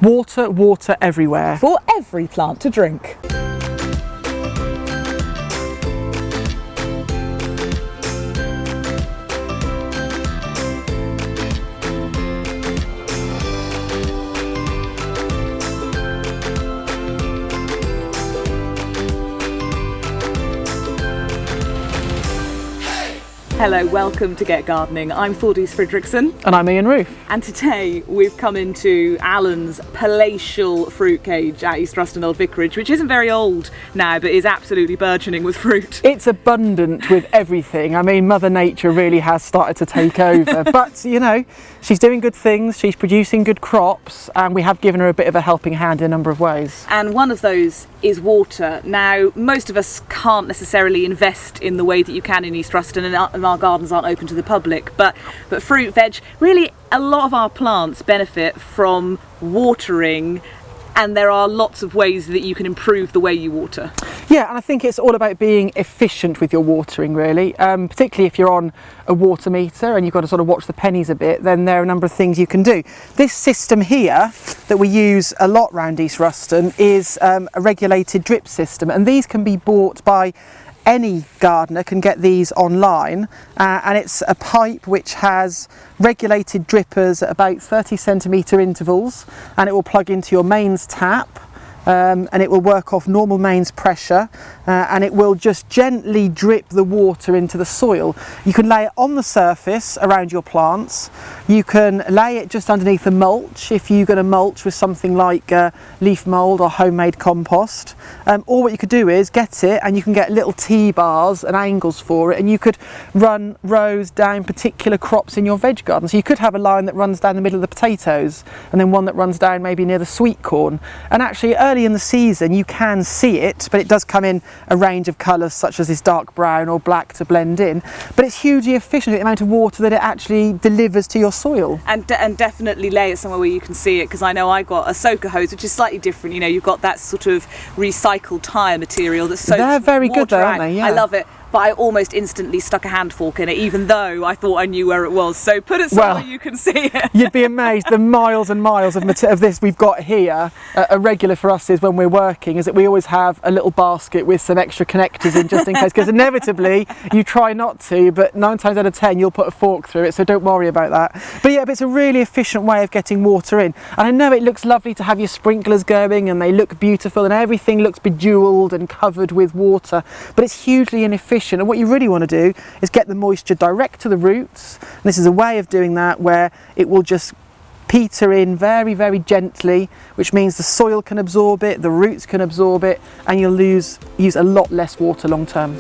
Water, water everywhere. For every plant to drink. Hello, welcome to Get Gardening. I'm Thordis And I'm Ian Roof. And today we've come into Alan's palatial fruit cage at East Ruston Old Vicarage, which isn't very old now, but is absolutely burgeoning with fruit. It's abundant with everything. I mean, Mother Nature really has started to take over. But, you know, she's doing good things, she's producing good crops, and we have given her a bit of a helping hand in a number of ways. And one of those is water. Now, most of us can't necessarily invest in the way that you can in East Ruston, and our gardens aren't open to the public, but fruit, veg, really a lot of our plants benefit from watering, and there are lots of ways that you can improve the way you water. Yeah, and I think it's all about being efficient with your watering, really, particularly if you're on a water meter and you've got to sort of watch the pennies a bit, then there are a number of things you can do. This system here that we use a lot around East Ruston is a regulated drip system, and these can be bought by any gardener, can get these online, and it's a pipe which has regulated drippers at about 30cm intervals, and it will plug into your mains tap, and it will work off normal mains pressure, and it will just gently drip the water into the soil. You can lay it on the surface around your plants, you can lay it just underneath the mulch if you're going to mulch with something like leaf mould or homemade compost, or what you could do is get it, and you can get little T-bars and angles for it, and you could run rows down particular crops in your veg garden. So you could have a line that runs down the middle of the potatoes, and then one that runs down maybe near the sweet corn, and actually early in the season you can see it, but it does come in a range of colours such as this dark brown or black to blend in, but it's hugely efficient at the amount of water that it actually delivers to your soil. And definitely lay it somewhere where you can see it, because I know I got a soaker hose which is slightly different. You know, you've got that sort of recycled tyre material that soaks They're very good though, aren't they? Yeah. I love it. But I almost instantly stuck a hand fork in it, even though I thought I knew where it was. So put it somewhere you can see it. You'd be amazed the miles and miles of this we've got here. A regular for us is when we're working, is that we always have a little basket with some extra connectors in just in case, because inevitably you try not to, but 9 times out of 10 you'll put a fork through it, so don't worry about that. But yeah, but it's a really efficient way of getting water in. And I know it looks lovely to have your sprinklers going and they look beautiful and everything looks bejewelled and covered with water, but it's hugely inefficient. And what you really want to do is get the moisture direct to the roots. And this is a way of doing that where it will just peter in very, very gently, which means the soil can absorb it, the roots can absorb it, and you'll use a lot less water long term.